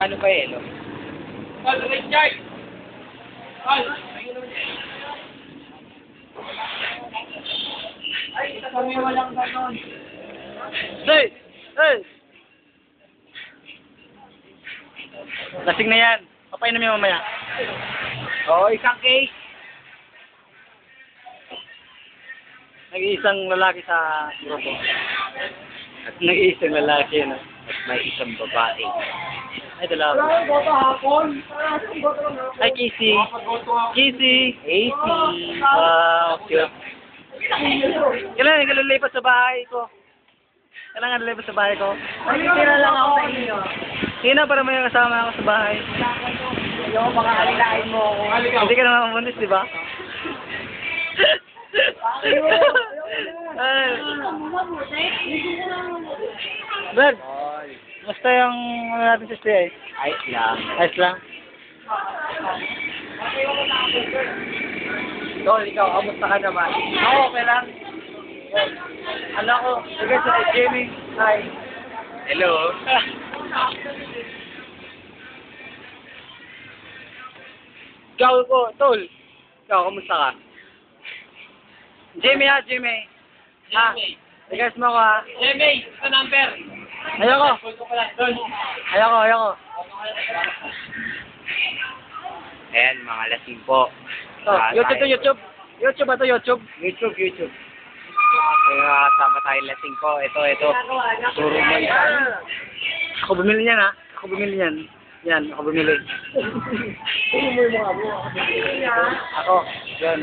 Ano pa eh, no? All Richard! All! Ay, kami walang ganon. Hey! Hey! Lasing na yan. Papainom yung mamaya. Oo, isang case. Nag-iisang lalaki sa grupo. At nag-iisang lalaki, no? At may isang babae. Ay, dalawa. Ay, Kissy. Kissy. AC. Wow, cute. Kailangan ka lilipat sa bahay ko. Kailangan lilipat sa bahay ko. Tira lang ako sa inyo. Sino para may kasama ako sa bahay? Yung mga alilain mo ako. Hindi ka naman mamunis, di ba? Ay. Brad, basta yung ano natin sa stay? Ayos lang. Ayos lang. Tol, ikaw, kamusta ka naman? Ako, okay lang. Ano ko? Sige sa Jimmy. Hi. Hello. Ikaw ko, Tol. Ikaw, kamusta ka? Jimmy ha, Jimmy. Ha? Regards mo ako ha. Jimmy, ito number. Ayoko. Pulto ko lang doon. Ayoko. Ayan, mga lasing po. Oh, YouTube to YouTube. YouTube ba to YouTube? YouTube. Kaya sama tayo lasing po. Ito. Turo mo isa. Ako bumili niyan ha. Ako bumili niyan. Yan, ako bumili. Turo mo yung mga mo. Ako. Yan.